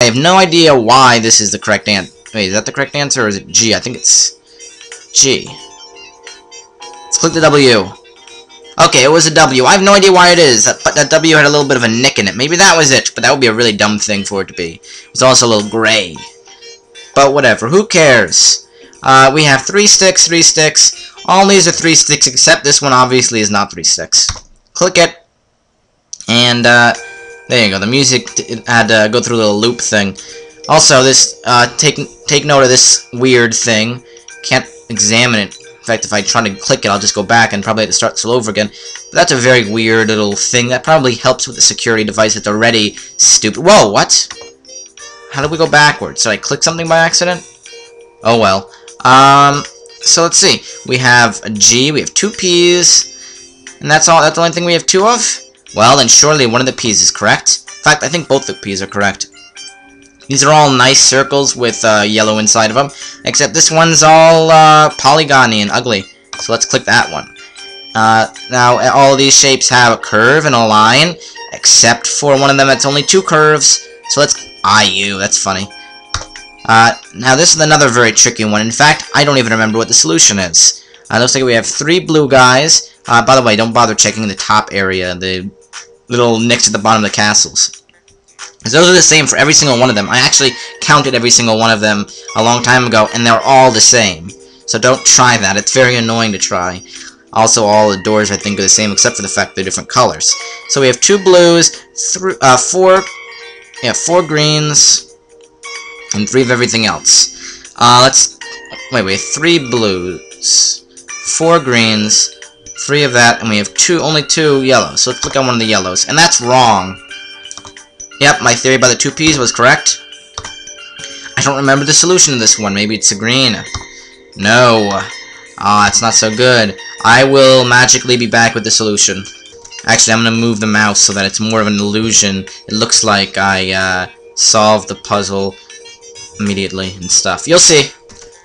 have no idea why this is the correct answer. Wait, is that the correct answer, or is it G? I think it's G. Let's click the W. Okay, it was a W. I have no idea why it is, but that W had a little bit of a nick in it. Maybe that was it, but that would be a really dumb thing for it to be. It was also a little gray. But whatever, who cares? We have 3 sticks, 3 sticks. All these are 3 sticks, except this one obviously is not 3 sticks. Click it. And, there you go. The music had to go through a little loop thing. Also, this, take note of this weird thing. Can't examine it. In fact, if I try to click it, I'll just go back and probably have to start this all over again. But that's a very weird little thing. That probably helps with the security device that's already stupid. Whoa, what? How did we go backwards? Did I click something by accident? Oh well. So let's see. We have a G, we have 2 P's, and that's all. That's the only thing we have 2 of? Well, then surely one of the P's is correct. In fact, I think both the P's are correct. These are all nice circles with yellow inside of them, except this one's all polygony and ugly. So let's click that one. Now, all of these shapes have a curve and a line, except for one of them that's only 2 curves. So let's... that's funny. Now this is another very tricky one. In fact, I don't even remember what the solution is. Looks like we have 3 blue guys. By the way, don't bother checking the top area, the little nicks at the bottom of the castles. Because those are the same for every single one of them. I actually counted every single one of them a long time ago, and they're all the same. So don't try that. It's very annoying to try. Also, all the doors, I think, are the same, except for the fact they're different colors. So we have 2 blues, 4 greens, and 3 of everything else. Wait, we have 3 blues, 4 greens, 3 of that, and we have only 2 yellows. So let's click on one of the yellows. And that's wrong. Yep, my theory by the 2 P's was correct. I don't remember the solution to this one. Maybe it's a green. No. It's not so good. I will magically be back with the solution. Actually, I'm going to move the mouse so that it's more of an illusion. It looks like I solved the puzzle immediately and stuff. You'll see.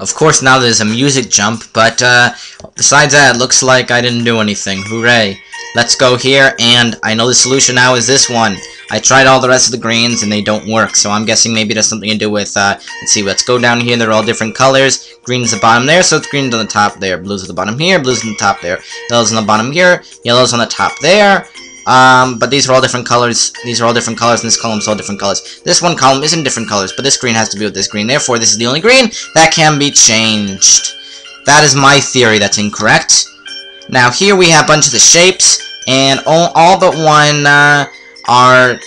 Of course, now there's a music jump, but besides that, it looks like I didn't do anything. Hooray. Let's go here, and I know the solution now is this one. I tried all the rest of the greens, and they don't work, so I'm guessing maybe it has something to do with, let's see, let's go down here, they're all different colors. Green's the bottom there, so it's green's on the top there. Blue's at the bottom here, blue's on the top there. Yellow's on the bottom here, yellow's on the top there. But these are all different colors. These are all different colors, and this column's all different colors. This one column isn't different colors, but this green has to be with this green. Therefore, this is the only green that can be changed. That is my theory that's incorrect. Now, here we have a bunch of the shapes, and all but one are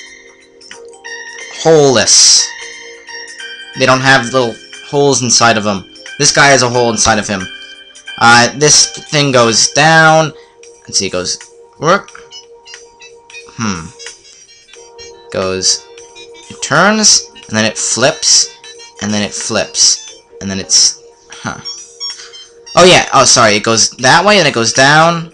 holeless. They don't have little holes inside of them. This guy has a hole inside of him. This thing goes down. Let's see, it goes... It turns, and then it flips, and then it flips, and then it's... Oh yeah, oh sorry, it goes that way, and it goes down.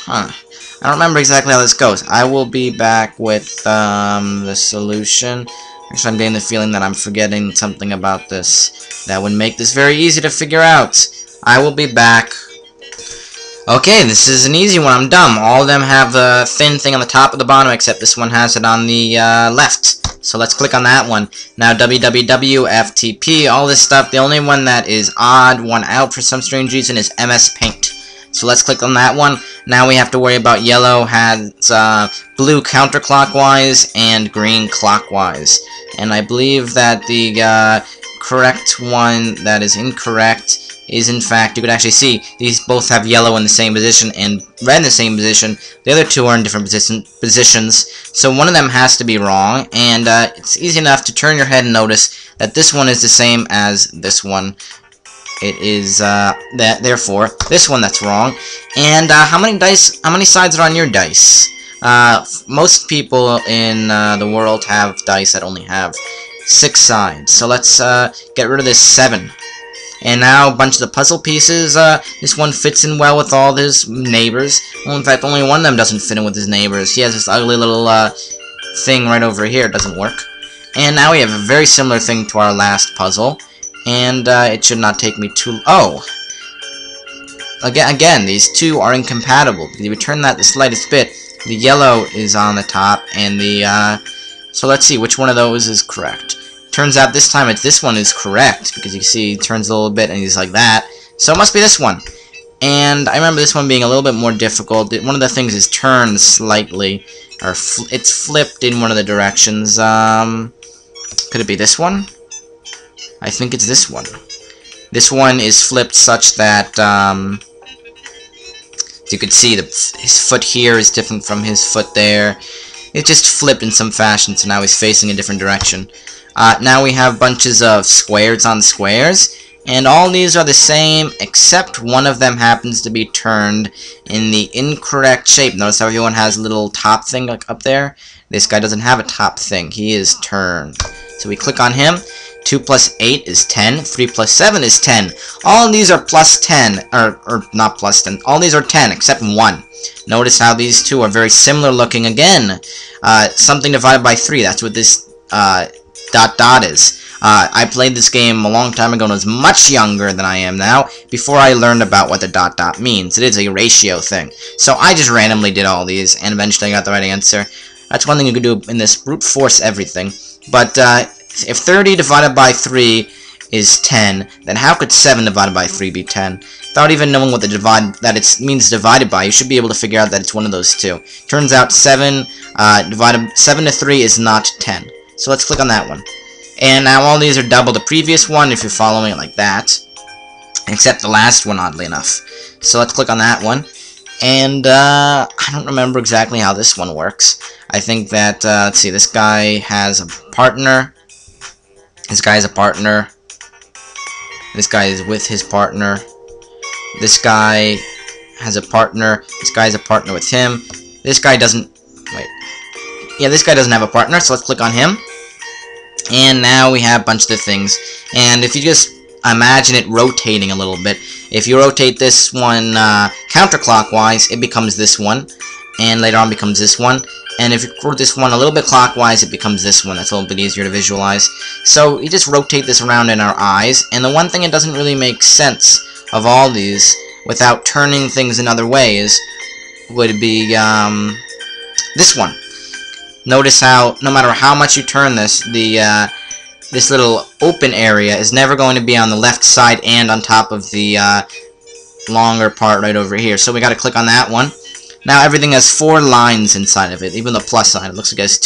I don't remember exactly how this goes. I will be back with, the solution. Actually, I'm getting the feeling that I'm forgetting something about this that would make this very easy to figure out. I will be back. Okay, this is an easy one. I'm dumb. All of them have a thin thing on the top of the bottom, except this one has it on the left. So let's click on that one. Now, www, FTP, all this stuff. The only one that is odd, one out for some strange reason, is MS Paint. So let's click on that one. Now we have to worry about yellow has blue counterclockwise and green clockwise. And I believe that the correct one that is incorrect is, in fact, you could actually see these both have yellow in the same position and red in the same position. The other two are in different positions, so one of them has to be wrong, and it's easy enough to turn your head and notice that this one is the same as this one. It is, therefore, this one that's wrong. And how many sides are on your dice? Most people in the world have dice that only have 6 sides, so let's get rid of this 7. And now a bunch of the puzzle pieces. This one fits in well with all his neighbors. Well, in fact, only one of them doesn't fit in with his neighbors. He has this ugly little thing right over here. It doesn't work. And now we have a very similar thing to our last puzzle. And it should not take me too... Oh! Again, these two are incompatible. If you turn that the slightest bit, the yellow is on the top, and the So let's see which one of those is correct. Turns out this time this one is correct, because you can see he turns a little bit and he's like that. So it must be this one. And I remember this one being a little bit more difficult. One of the things is turned slightly, or it's flipped in one of the directions. Could it be this one? I think it's this one. This one is flipped such that, you could see his foot here is different from his foot there. It just flipped in some fashion, so now he's facing a different direction. Now we have bunches of squares on squares, and all these are the same, except one of them happens to be turned in the incorrect shape. Notice how everyone has a little top thing up there? This guy doesn't have a top thing. He is turned. So we click on him. 2 plus 8 is 10. 3 plus 7 is 10. All of these are plus 10. Or not plus 10. All these are 10, except 1. Notice how these two are very similar looking again. Something divided by 3. That's what this dot is. I played this game a long time ago and I was much younger than I am now, before I learned about what the dot means. It is a ratio thing. So I just randomly did all these, and eventually I got the right answer. That's one thing you can do in this brute force everything. But if 30 divided by 3 is 10, then how could 7 divided by 3 be 10? Without even knowing what it means divided by, you should be able to figure out that it's one of those two. Turns out 7 to 3 is not 10. So let's click on that one. And now all these are double the previous one if you're following it like that. Except the last one, oddly enough. So let's click on that one. And I don't remember exactly how this one works. I think that, let's see, this guy has a partner. This guy has a partner. This guy is with his partner. This guy has a partner. This guy has a partner with him. This guy doesn't... Wait. Yeah, this guy doesn't have a partner, so let's click on him. And now we have a bunch of the things. And if you just imagine it rotating a little bit, if you rotate this one counterclockwise, it becomes this one. And later on becomes this one. And if you rotate this one a little bit clockwise, it becomes this one. That's a little bit easier to visualize. So you just rotate this around in our eyes. And the one thing that doesn't really make sense of all these, without turning things in other ways, would be this one. Notice how, no matter how much you turn this, this little open area is never going to be on the left side and on top of the longer part right over here. So we got to click on that one. Now everything has 4 lines inside of it, even the plus sign. It looks like it has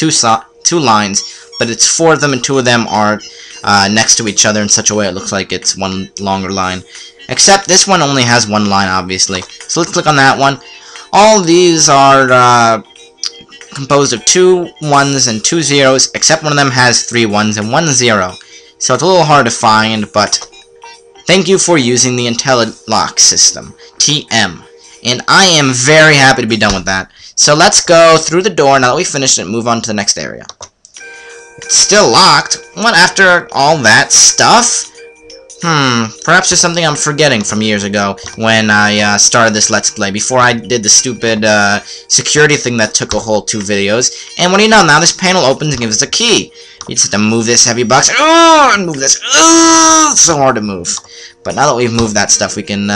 two lines, but it's 4 of them, and 2 of them are next to each other in such a way it looks like it's one longer line. Except this one only has 1 line, obviously. So let's click on that one. All these are composed of 2 1s and 2 zeros, except one of them has 3 1s and 1 0. So it's a little hard to find, but thank you for using the IntelliLock system, TM. And I am very happy to be done with that. So let's go through the door now that we finished it and move on to the next area. It's still locked? What, after all that stuff? Perhaps there's something I'm forgetting from years ago when I started this Let's Play, before I did the stupid security thing that took a whole 2 videos. And what do you know, now this panel opens and gives us a key. You just have to move this heavy box, and move this, it's so hard to move. But now that we've moved that stuff, we can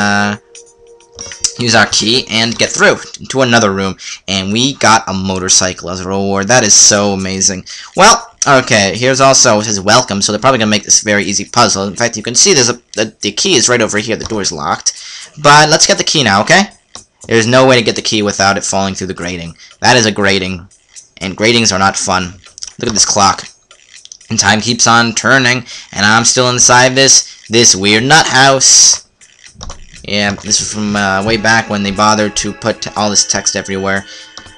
use our key and get through to another room. And we got a motorcycle as a reward. That is so amazing. Well, okay, here's also, it says welcome, so they're probably going to make this a very easy puzzle. In fact, you can see the key is right over here, the door is locked. But let's get the key now, okay? There's no way to get the key without it falling through the grating. That is a grating, and gratings are not fun. Look at this clock. And time keeps on turning, and I'm still inside this weird nut house. Yeah, this was from way back when they bothered to put all this text everywhere.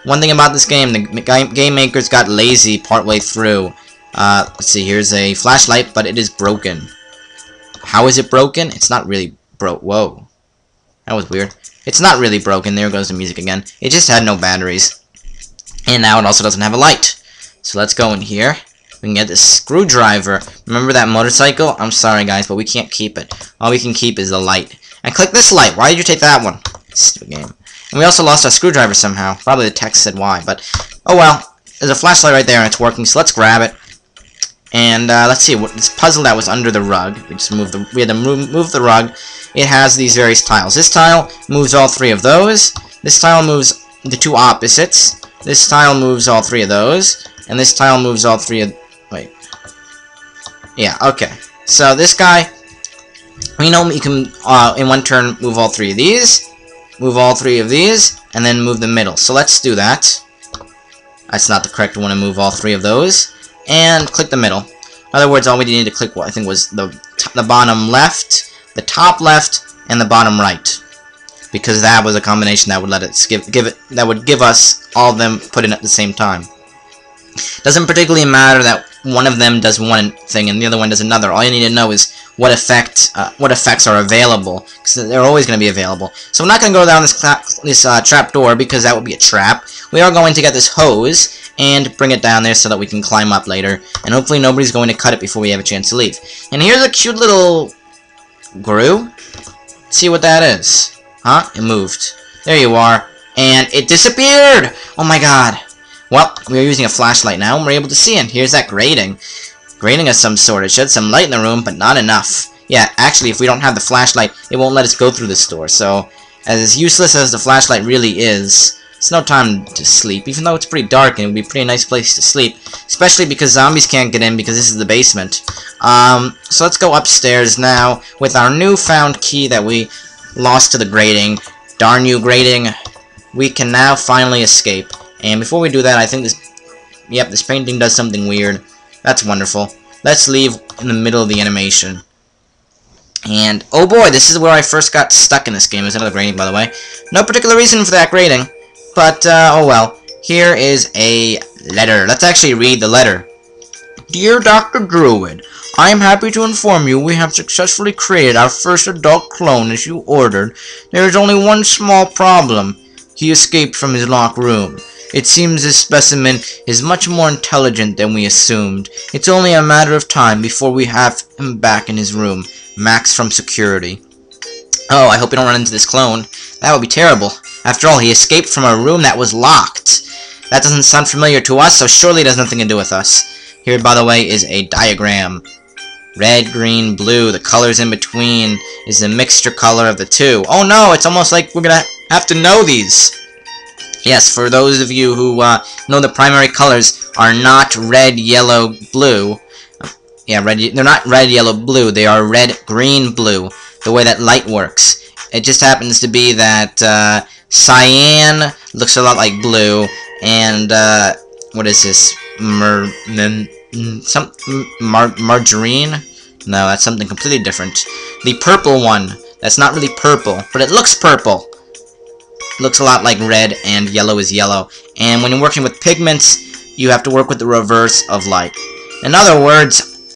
One thing about this game, the game makers got lazy partway through. Let's see, here's a flashlight, but it is broken. How is it broken? It's not really whoa. That was weird. It's not really broken. There goes the music again. It just had no batteries. And now it also doesn't have a light. So let's go in here. We can get this screwdriver. Remember that motorcycle? I'm sorry, guys, but we can't keep it. All we can keep is the light. And click this light. Why did you take that one? Stupid game. And we also lost our screwdriver somehow. Probably the text said why, but oh well. There's a flashlight right there and it's working, so let's grab it. And let's see, this puzzle that was under the rug. We had to move the rug. It has these various tiles. This tile moves all 3 of those. This tile moves the 2 opposites. This tile moves all 3 of those. and this tile moves all 3 of... Wait. Yeah, okay. So this guy, we know you can, in one turn, move all 3 of these, move all 3 of these, and then move the middle. So let's do that. That's not the correct one to move all 3 of those. And click the middle. In other words, all we needed to click, what I think was the bottom left, the top left, and the bottom right. Because that was a combination that would let it that would give us all of them put in at the same time. Doesn't particularly matter that one of them does one thing and the other one does another. All you need to know is what effects are available, because they're always going to be available. So I'm not going to go down this trap door, because that would be a trap. We are going to get this hose and bring it down there so that we can climb up later, and hopefully nobody's going to cut it before we have a chance to leave. And here's a cute little Gru. Let's see what that is. Huh? It moved. There you are. And it disappeared! Oh my god. Well, we are using a flashlight now, and we're able to see it. Here's that grating. Grating of some sort. It sheds some light in the room, but not enough. Yeah, actually, if we don't have the flashlight, it won't let us go through this door. So, as useless as the flashlight really is, it's no time to sleep, even though it's pretty dark, and it would be a pretty nice place to sleep. Especially because zombies can't get in, because this is the basement. So let's go upstairs now, with our newfound key that we lost to the grating. Darn you, grating. We can now finally escape. And before we do that, I think this painting does something weird. That's wonderful. Let's leave in the middle of the animation. And, oh boy, this is where I first got stuck in this game. There's another grating, by the way. No particular reason for that grating, but, oh well. Here is a letter. Let's actually read the letter. Dear Dr. Druid, I am happy to inform you we have successfully created our first adult clone as you ordered. There is only one small problem. He escaped from his locked room. It seems this specimen is much more intelligent than we assumed. It's only a matter of time before we have him back in his room. Max from security. Oh, I hope we don't run into this clone. That would be terrible. After all, he escaped from a room that was locked. That doesn't sound familiar to us, so surely it has nothing to do with us. Here, by the way, is a diagram. Red, green, blue. The colors in between is the mixture color of the two. Oh no, it's almost like we're gonna have to know these. Yes, for those of you who know the primary colors are not red, yellow, blue. Yeah, they're not red, yellow, blue. They are red, green, blue. The way that light works. It just happens to be that cyan looks a lot like blue, and what is this? Margarine? No, that's something completely different. The purple one. That's not really purple, but it looks purple. Looks a lot like red, and yellow is yellow. And when you're working with pigments, you have to work with the reverse of light. In other words,